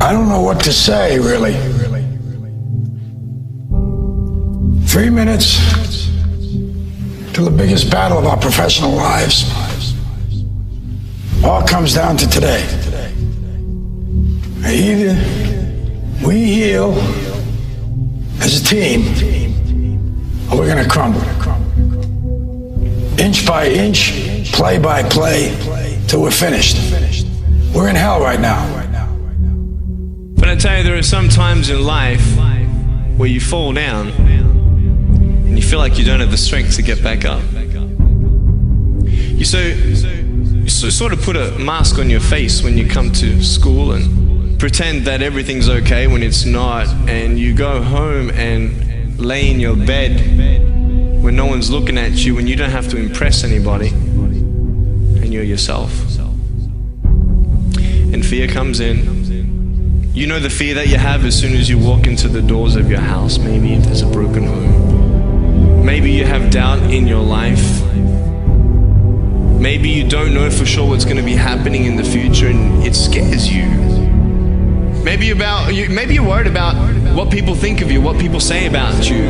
I don't know what to say, really. 3 minutes to the biggest battle of our professional lives. All comes down to today. Either we heal as a team, or we're gonna crumble. Inch by inch, play by play, till we're finished. We're in hell right now. But I tell you, there are some times in life where you fall down and you feel like you don't have the strength to get back up. You sort of put a mask on your face when you come to school and pretend that everything's okay when it's not, and you go home and lay in your bed when no one's looking at you, and you don't have to impress anybody, and you're yourself. And fear comes in. You know the fear that you have as soon as you walk into the doors of your house. Maybe if there's a broken home. Maybe you have doubt in your life. Maybe you don't know for sure what's going to be happening in the future and it scares you. Maybe you're worried about what people think of you, what people say about you.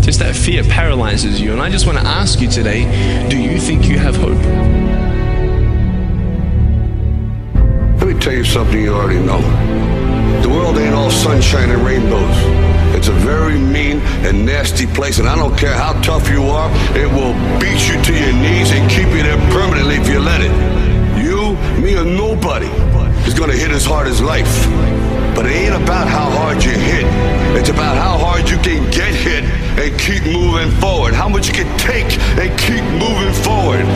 Just that fear paralyzes you. And I just want to ask you today, do you think you have hope? Let me tell you something you already know. The world ain't all sunshine and rainbows. It's a very mean and nasty place, and I don't care how tough you are, it will beat you to your knees and keep you there permanently if you let it. You, me, or nobody is gonna hit as hard as life. But it ain't about how hard you hit. It's about how hard you can get hit and keep moving forward. How much you can take and keep moving forward.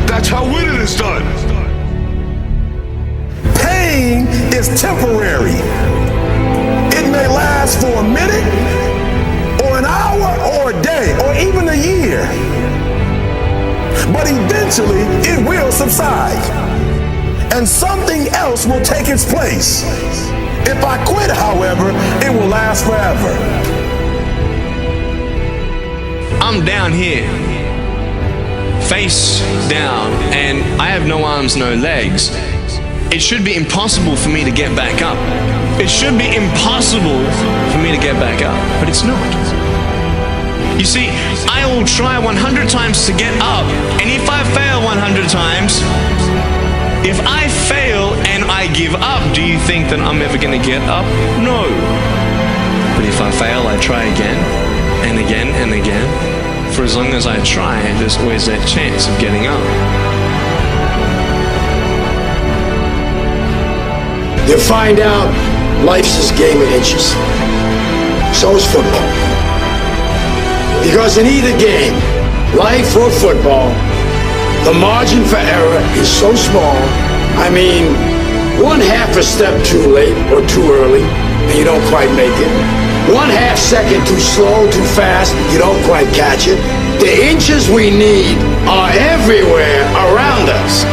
That's how winning is done. Pain is temporary. It may last for a minute, or an hour, or a day, or even a year. But eventually, it will subside, and something else will take its place. If I quit, however, it will last forever. I'm down here, face down, and I have no arms, no legs. It should be impossible for me to get back up. It should be impossible for me to get back up, but it's not. You see, I will try 100 times to get up, and if I fail 100 times, if I fail and I give up, do you think that I'm ever going to get up? No. But if I fail, I try again, and again, and again. For as long as I try, there's always that chance of getting up. You find out life's this game of inches. So is football. Because in either game, life or football, the margin for error is so small. I mean, 1/2 a step too late or too early, and you don't quite make it. 1/2 second too slow, too fast, you don't quite catch it. The inches we need are everywhere around us.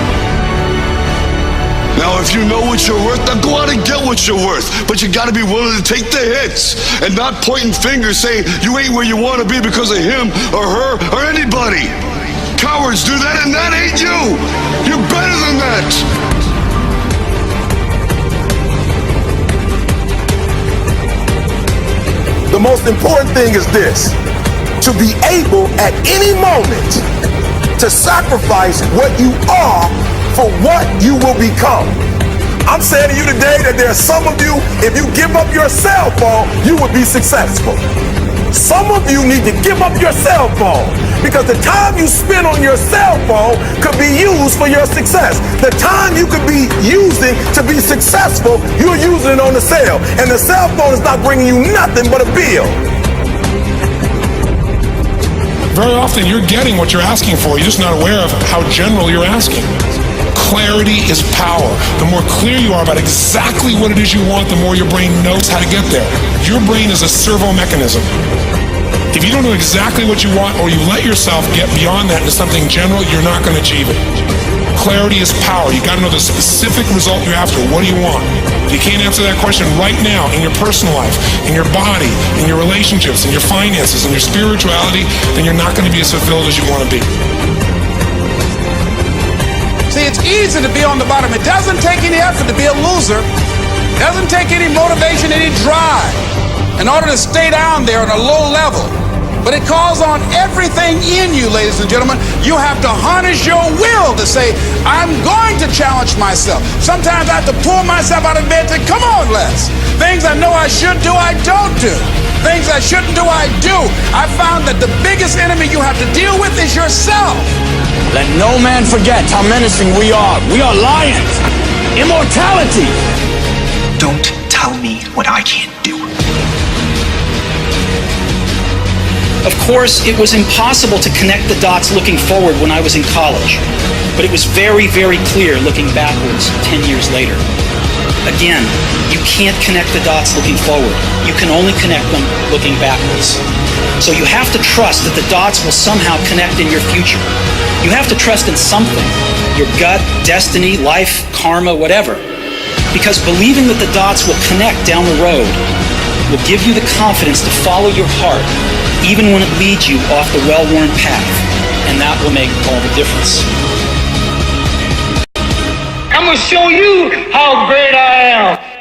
Now, if you know what you're worth, then go out and get what you're worth. But you gotta be willing to take the hits and not pointing fingers saying you ain't where you wanna be because of him or her or anybody. Cowards do that, and that ain't you. You're better than that. The most important thing is this: to be able at any moment to sacrifice what you are for what you will become. I'm saying to you today that there are some of you, if you give up your cell phone, you will be successful. Some of you need to give up your cell phone, because the time you spend on your cell phone could be used for your success. The time you could be using to be successful, you're using it on the cell, and the cell phone is not bringing you nothing but a bill. Very often you're getting what you're asking for, you're just not aware of how general you're asking. Clarity is power. The more clear you are about exactly what it is you want, the more your brain knows how to get there. Your brain is a servo mechanism. If you don't know exactly what you want, or you let yourself get beyond that into something general, you're not going to achieve it. Clarity is power. You got to know the specific result you're after. What do you want? If you can't answer that question right now in your personal life, in your body, in your relationships, in your finances, in your spirituality, then you're not going to be as fulfilled as you want to be. See, it's easy to be on the bottom. It doesn't take any effort to be a loser. It doesn't take any motivation, any drive in order to stay down there on a low level. But it calls on everything in you, ladies and gentlemen. You have to harness your will to say, I'm going to challenge myself. Sometimes I have to pull myself out of bed and say, come on, Les. Things I know I should do, I don't do. Things I shouldn't do, I do. I found that the biggest enemy you have to deal with is yourself. Let no man forget how menacing we are. We are lions. Immortality. Don't tell me what I can't do. Of course, it was impossible to connect the dots looking forward when I was in college, but it was very, very clear looking backwards 10 years later. Again, you can't connect the dots looking forward. You can only connect them looking backwards. So you have to trust that the dots will somehow connect in your future. You have to trust in something, your gut, destiny, life, karma, whatever. Because believing that the dots will connect down the road will give you the confidence to follow your heart, even when it leads you off the well-worn path, and that will make all the difference. I'm gonna show you how great I am.